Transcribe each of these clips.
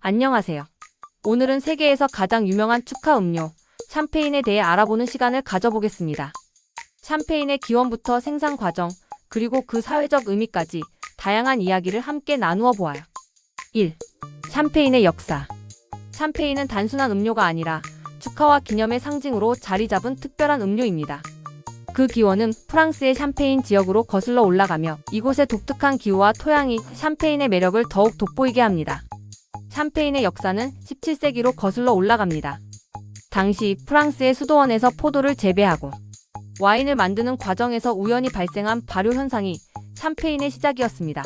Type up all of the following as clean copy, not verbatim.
안녕하세요. 오늘은 세계에서 가장 유명한 축하 음료, 샴페인에 대해 알아보는 시간을 가져보겠습니다. 샴페인의 기원부터 생산 과정, 그리고 그 사회적 의미까지 다양한 이야기를 함께 나누어 보아요. 1. 샴페인의 역사. 샴페인은 단순한 음료가 아니라 축하와 기념의 상징으로 자리 잡은 특별한 음료입니다. 그 기원은 프랑스의 샴페인 지역으로 거슬러 올라가며 이곳의 독특한 기후와 토양이 샴페인의 매력을 더욱 돋보이게 합니다. 샴페인의 역사는 17세기로 거슬러 올라갑니다. 당시 프랑스의 수도원에서 포도를 재배하고 와인을 만드는 과정에서 우연히 발생한 발효 현상이 샴페인의 시작이었습니다.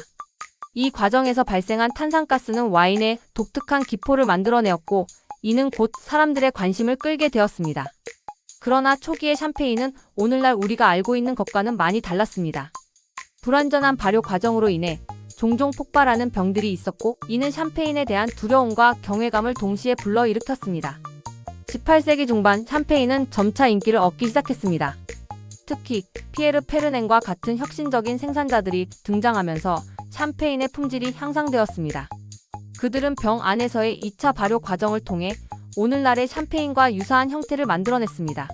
이 과정에서 발생한 탄산가스는 와인의 독특한 기포를 만들어내었고, 이는 곧 사람들의 관심을 끌게 되었습니다. 그러나 초기의 샴페인은 오늘날 우리가 알고 있는 것과는 많이 달랐습니다. 불완전한 발효 과정으로 인해 종종 폭발하는 병들이 있었고, 이는 샴페인에 대한 두려움과 경외감을 동시에 불러일으켰습니다. 18세기 중반 샴페인은 점차 인기를 얻기 시작했습니다. 특히 피에르 페르넨과 같은 혁신적인 생산자들이 등장하면서 샴페인의 품질이 향상되었습니다. 그들은 병 안에서의 2차 발효 과정을 통해 오늘날의 샴페인과 유사한 형태를 만들어냈습니다.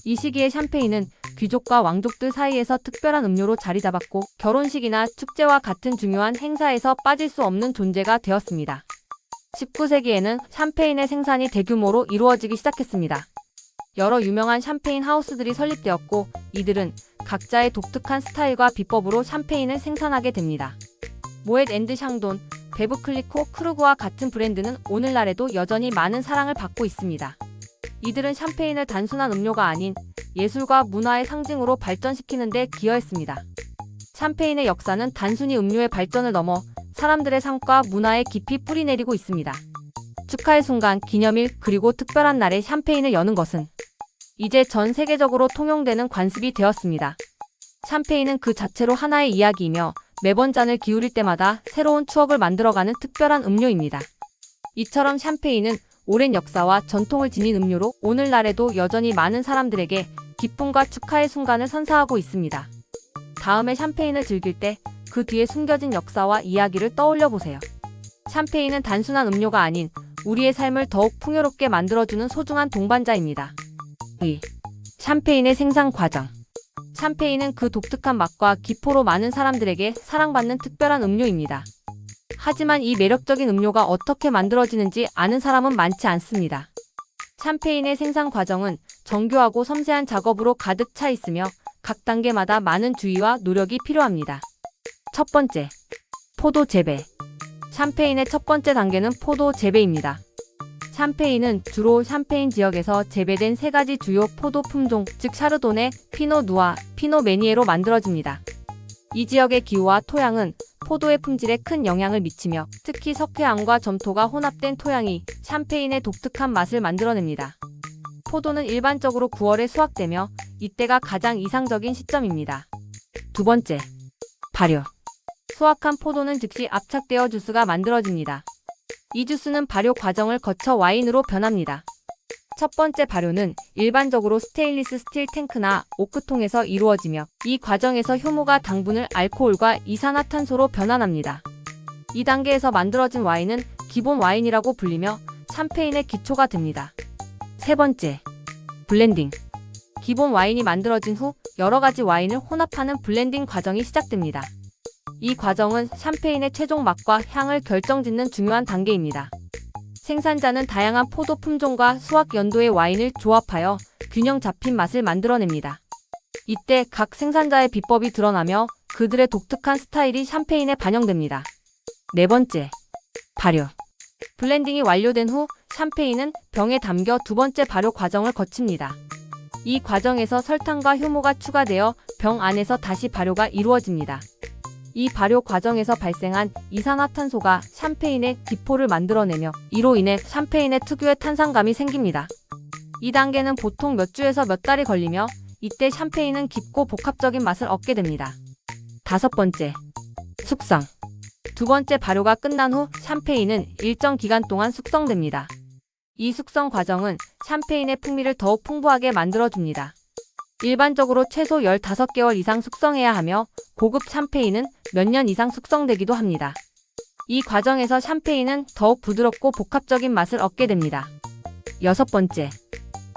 이 시기의 샴페인은 귀족과 왕족들 사이에서 특별한 음료로 자리 잡았고, 결혼식이나 축제와 같은 중요한 행사에서 빠질 수 없는 존재가 되었습니다. 19세기에는 샴페인의 생산이 대규모로 이루어지기 시작했습니다. 여러 유명한 샴페인 하우스들이 설립되었고, 이들은 각자의 독특한 스타일과 비법으로 샴페인을 생산하게 됩니다. 모ët 앤드 샹돈, 베브 클리코 크루그와 같은 브랜드는 오늘날에도 여전히 많은 사랑을 받고 있습니다. 이들은 샴페인을 단순한 음료가 아닌 예술과 문화의 상징으로 발전시키는 데 기여했습니다. 샴페인의 역사는 단순히 음료의 발전을 넘어 사람들의 삶과 문화에 깊이 뿌리내리고 있습니다. 축하의 순간, 기념일, 그리고 특별한 날에 샴페인을 여는 것은 이제 전 세계적으로 통용되는 관습이 되었습니다. 샴페인은 그 자체로 하나의 이야기이며 매번 잔을 기울일 때마다 새로운 추억을 만들어가는 특별한 음료입니다. 이처럼 샴페인은 오랜 역사와 전통을 지닌 음료로 오늘날에도 여전히 많은 사람들에게 기쁨과 축하의 순간을 선사하고 있습니다. 다음에 샴페인을 즐길 때 그 뒤에 숨겨진 역사와 이야기를 떠올려 보세요. 샴페인은 단순한 음료가 아닌 우리의 삶을 더욱 풍요롭게 만들어주는 소중한 동반자입니다. 2. 샴페인의 생산 과정. 샴페인은 그 독특한 맛과 기포로 많은 사람들에게 사랑받는 특별한 음료입니다. 하지만 이 매력적인 음료가 어떻게 만들어지는지 아는 사람은 많지 않습니다. 샴페인의 생산 과정은 정교하고 섬세한 작업으로 가득 차 있으며 각 단계마다 많은 주의와 노력이 필요합니다. 첫 번째, 포도 재배. 샴페인의 첫 번째 단계는 포도 재배입니다. 샴페인은 주로 샴페인 지역에서 재배된 세 가지 주요 포도 품종, 즉 샤르도네, 피노 누아, 피노 메니에로 만들어집니다. 이 지역의 기후와 토양은 포도의 품질에 큰 영향을 미치며 특히 석회암과 점토가 혼합된 토양이 샴페인의 독특한 맛을 만들어냅니다. 포도는 일반적으로 9월에 수확되며 이때가 가장 이상적인 시점입니다. 두 번째, 발효. 수확한 포도는 즉시 압착되어 주스가 만들어집니다. 이 주스는 발효 과정을 거쳐 와인으로 변합니다. 첫 번째 발효는 일반적으로 스테인리스 스틸 탱크나 오크통에서 이루어지며 이 과정에서 효모가 당분을 알코올과 이산화탄소로 변환합니다. 이 단계에서 만들어진 와인은 기본 와인이라고 불리며 샴페인의 기초가 됩니다. 세 번째, 블렌딩. 기본 와인이 만들어진 후 여러 가지 와인을 혼합하는 블렌딩 과정이 시작됩니다. 이 과정은 샴페인의 최종 맛과 향을 결정짓는 중요한 단계입니다. 생산자는 다양한 포도 품종과 수확 연도의 와인을 조합하여 균형 잡힌 맛을 만들어냅니다. 이때 각 생산자의 비법이 드러나며 그들의 독특한 스타일이 샴페인에 반영됩니다. 네 번째, 발효. 블렌딩이 완료된 후 샴페인은 병에 담겨 두 번째 발효 과정을 거칩니다. 이 과정에서 설탕과 효모가 추가되어 병 안에서 다시 발효가 이루어집니다. 이 발효 과정에서 발생한 이산화탄소가 샴페인의 기포를 만들어내며 이로 인해 샴페인의 특유의 탄산감이 생깁니다. 이 단계는 보통 몇 주에서 몇 달이 걸리며 이때 샴페인은 깊고 복합적인 맛을 얻게 됩니다. 다섯 번째, 숙성. 두 번째 발효가 끝난 후 샴페인은 일정 기간 동안 숙성됩니다. 이 숙성 과정은 샴페인의 풍미를 더욱 풍부하게 만들어줍니다. 일반적으로 최소 15개월 이상 숙성해야 하며 고급 샴페인은 몇 년 이상 숙성되기도 합니다. 이 과정에서 샴페인은 더욱 부드럽고 복합적인 맛을 얻게 됩니다. 6번째,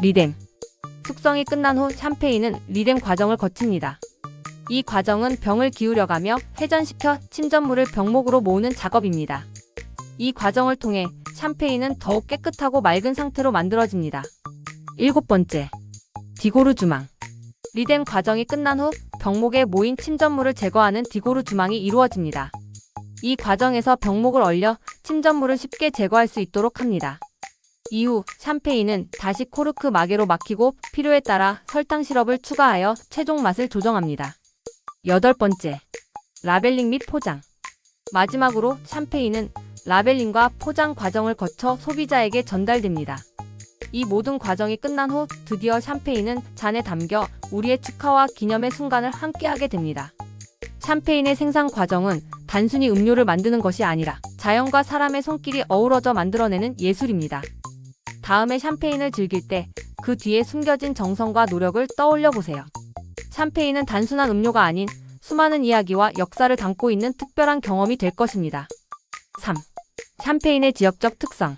리뎀. 숙성이 끝난 후 샴페인은 리뎀 과정을 거칩니다. 이 과정은 병을 기울여가며 회전시켜 침전물을 병목으로 모으는 작업입니다. 이 과정을 통해 샴페인은 더욱 깨끗하고 맑은 상태로 만들어집니다. 7번째, 디고르 주망. 리뎀 과정이 끝난 후 병목에 모인 침전물을 제거하는 디고르 주망이 이루어집니다. 이 과정에서 병목을 얼려 침전물을 쉽게 제거할 수 있도록 합니다. 이후 샴페인은 다시 코르크 마개로 막히고 필요에 따라 설탕 시럽을 추가하여 최종 맛을 조정합니다. 8번째, 라벨링 및 포장. 마지막으로 샴페인은 라벨링과 포장 과정을 거쳐 소비자에게 전달됩니다. 이 모든 과정이 끝난 후 드디어 샴페인은 잔에 담겨 우리의 축하와 기념의 순간을 함께하게 됩니다. 샴페인의 생산 과정은 단순히 음료를 만드는 것이 아니라 자연과 사람의 손길이 어우러져 만들어내는 예술입니다. 다음에 샴페인을 즐길 때 그 뒤에 숨겨진 정성과 노력을 떠올려 보세요. 샴페인은 단순한 음료가 아닌 수많은 이야기와 역사를 담고 있는 특별한 경험이 될 것입니다. 3. 샴페인의 지역적 특성.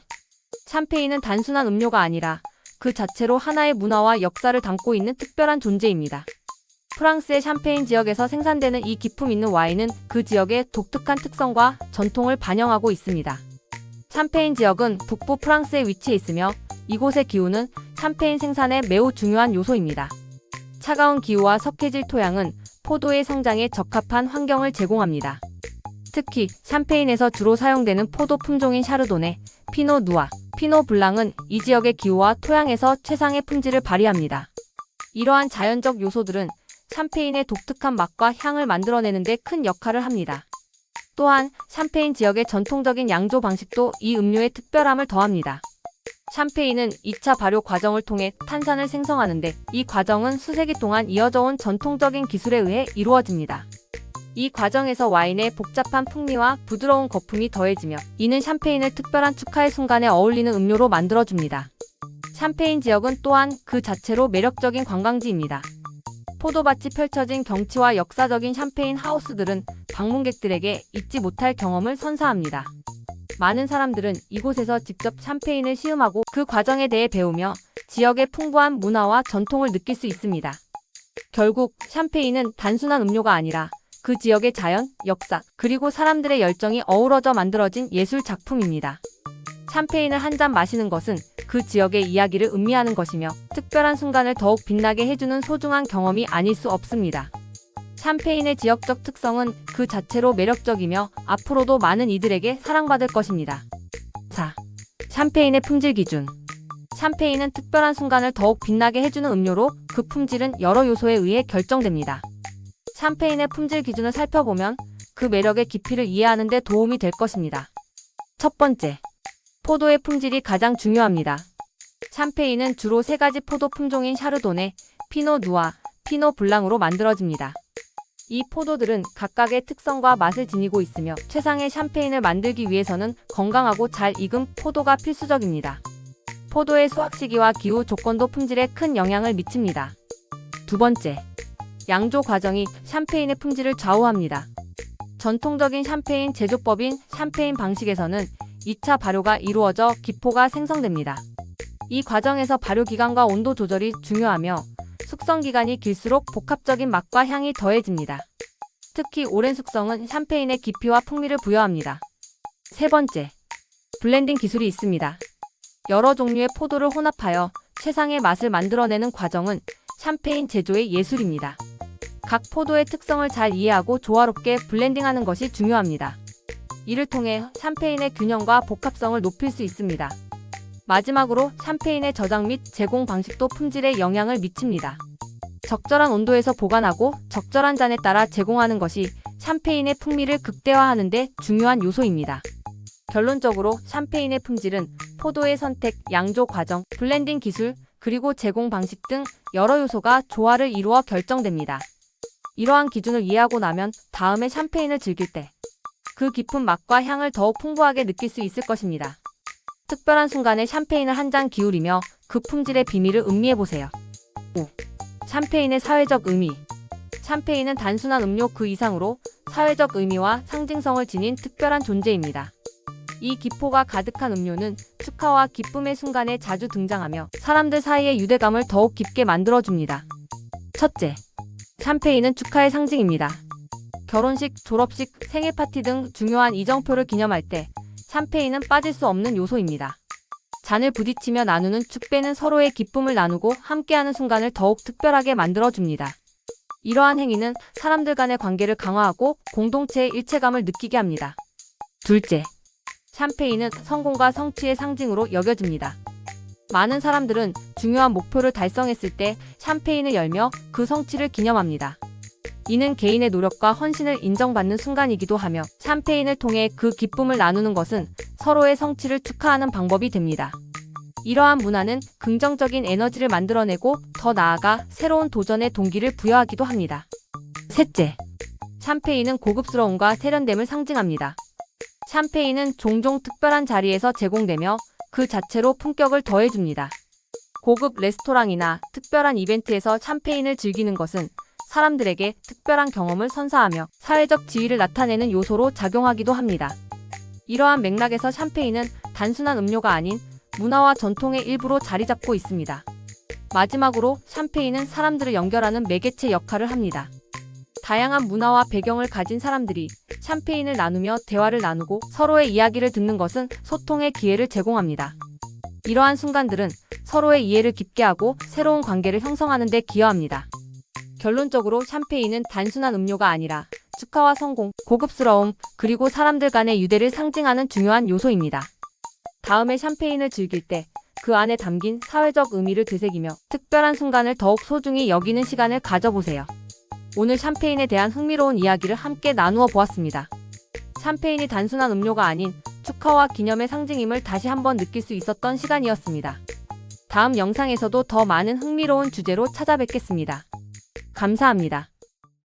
샴페인은 단순한 음료가 아니라 그 자체로 하나의 문화와 역사를 담고 있는 특별한 존재입니다. 프랑스의 샴페인 지역에서 생산되는 이 기품 있는 와인은 그 지역의 독특한 특성과 전통을 반영하고 있습니다. 샴페인 지역은 북부 프랑스에 위치해 있으며 이곳의 기후는 샴페인 생산에 매우 중요한 요소입니다. 차가운 기후와 석회질 토양은 포도의 성장에 적합한 환경을 제공합니다. 특히 샴페인에서 주로 사용되는 포도 품종인 샤르도네, 피노 누아, 피노 블랑은 이 지역의 기후와 토양에서 최상의 품질을 발휘합니다. 이러한 자연적 요소들은 샴페인의 독특한 맛과 향을 만들어내는 데 큰 역할을 합니다. 또한 샴페인 지역의 전통적인 양조 방식도 이 음료의 특별함을 더합니다. 샴페인은 2차 발효 과정을 통해 탄산을 생성하는데 이 과정은 수세기 동안 이어져 온 전통적인 기술에 의해 이루어집니다. 이 과정에서 와인의 복잡한 풍미와 부드러운 거품이 더해지며 이는 샴페인을 특별한 축하의 순간에 어울리는 음료로 만들어줍니다. 샴페인 지역은 또한 그 자체로 매력적인 관광지입니다. 포도밭이 펼쳐진 경치와 역사적인 샴페인 하우스들은 방문객들에게 잊지 못할 경험을 선사합니다. 많은 사람들은 이곳에서 직접 샴페인을 시음하고 그 과정에 대해 배우며 지역의 풍부한 문화와 전통을 느낄 수 있습니다. 결국 샴페인은 단순한 음료가 아니라 그 지역의 자연, 역사, 그리고 사람들의 열정이 어우러져 만들어진 예술 작품입니다. 샴페인을 한 잔 마시는 것은 그 지역의 이야기를 음미하는 것이며 특별한 순간을 더욱 빛나게 해주는 소중한 경험이 아닐 수 없습니다. 샴페인의 지역적 특성은 그 자체로 매력적이며 앞으로도 많은 이들에게 사랑받을 것입니다. 4. 샴페인의 품질 기준. 샴페인은 특별한 순간을 더욱 빛나게 해주는 음료로 그 품질은 여러 요소에 의해 결정됩니다. 샴페인의 품질 기준을 살펴보면 그 매력의 깊이를 이해하는 데 도움이 될 것입니다. 첫 번째, 포도의 품질이 가장 중요합니다. 샴페인은 주로 3가지 포도 품종인 샤르도네, 피노 누아, 피노 블랑으로 만들어집니다. 이 포도들은 각각의 특성과 맛을 지니고 있으며 최상의 샴페인을 만들기 위해서는 건강하고 잘 익은 포도가 필수적입니다. 포도의 수확 시기와 기후 조건도 품질에 큰 영향을 미칩니다. 두 번째, 양조 과정이 샴페인의 품질을 좌우합니다. 전통적인 샴페인 제조법인 샴페인 방식에서는 2차 발효가 이루어져 기포가 생성됩니다. 이 과정에서 발효 기간과 온도 조절이 중요하며 숙성 기간이 길수록 복합적인 맛과 향이 더해집니다. 특히 오랜 숙성은 샴페인의 깊이와 풍미를 부여합니다. 세 번째, 블렌딩 기술이 있습니다. 여러 종류의 포도를 혼합하여 최상의 맛을 만들어내는 과정은 샴페인 제조의 예술입니다. 각 포도의 특성을 잘 이해하고 조화롭게 블렌딩하는 것이 중요합니다. 이를 통해 샴페인의 균형과 복합성을 높일 수 있습니다. 마지막으로 샴페인의 저장 및 제공 방식도 품질에 영향을 미칩니다. 적절한 온도에서 보관하고 적절한 잔에 따라 제공하는 것이 샴페인의 풍미를 극대화하는 데 중요한 요소입니다. 결론적으로 샴페인의 품질은 포도의 선택, 양조 과정, 블렌딩 기술, 그리고 제공 방식 등 여러 요소가 조화를 이루어 결정됩니다. 이러한 기준을 이해하고 나면 다음에 샴페인을 즐길 때 그 깊은 맛과 향을 더욱 풍부하게 느낄 수 있을 것입니다. 특별한 순간에 샴페인을 한 잔 기울이며 그 품질의 비밀을 음미해보세요. 5. 샴페인의 사회적 의미. 샴페인은 단순한 음료 그 이상으로 사회적 의미와 상징성을 지닌 특별한 존재입니다. 이 기포가 가득한 음료는 축하와 기쁨의 순간에 자주 등장하며 사람들 사이의 유대감을 더욱 깊게 만들어줍니다. 첫째, 샴페인은 축하의 상징입니다. 결혼식, 졸업식, 생일 파티 등 중요한 이정표를 기념할 때 샴페인은 빠질 수 없는 요소입니다. 잔을 부딪히며 나누는 축배는 서로의 기쁨을 나누고 함께하는 순간을 더욱 특별하게 만들어줍니다. 이러한 행위는 사람들 간의 관계를 강화하고 공동체의 일체감을 느끼게 합니다. 둘째, 샴페인은 성공과 성취의 상징으로 여겨집니다. 많은 사람들은 중요한 목표를 달성했을 때 샴페인을 열며 그 성취를 기념합니다. 이는 개인의 노력과 헌신을 인정받는 순간이기도 하며 샴페인을 통해 그 기쁨을 나누는 것은 서로의 성취를 축하하는 방법이 됩니다. 이러한 문화는 긍정적인 에너지를 만들어내고 더 나아가 새로운 도전의 동기를 부여하기도 합니다. 셋째, 샴페인은 고급스러움과 세련됨을 상징합니다. 샴페인은 종종 특별한 자리에서 제공되며 그 자체로 품격을 더해줍니다. 고급 레스토랑이나 특별한 이벤트에서 샴페인을 즐기는 것은 사람들에게 특별한 경험을 선사하며 사회적 지위를 나타내는 요소로 작용하기도 합니다. 이러한 맥락에서 샴페인은 단순한 음료가 아닌 문화와 전통의 일부로 자리 잡고 있습니다. 마지막으로 샴페인은 사람들을 연결하는 매개체 역할을 합니다. 다양한 문화와 배경을 가진 사람들이 샴페인을 나누며 대화를 나누고 서로의 이야기를 듣는 것은 소통의 기회를 제공합니다. 이러한 순간들은 서로의 이해를 깊게 하고 새로운 관계를 형성하는 데 기여합니다. 결론적으로 샴페인은 단순한 음료가 아니라 축하와 성공, 고급스러움, 그리고 사람들 간의 유대를 상징하는 중요한 요소입니다. 다음에 샴페인을 즐길 때 그 안에 담긴 사회적 의미를 되새기며 특별한 순간을 더욱 소중히 여기는 시간을 가져보세요. 오늘 샴페인에 대한 흥미로운 이야기를 함께 나누어 보았습니다. 샴페인이 단순한 음료가 아닌 축하와 기념의 상징임을 다시 한번 느낄 수 있었던 시간이었습니다. 다음 영상에서도 더 많은 흥미로운 주제로 찾아뵙겠습니다. 감사합니다.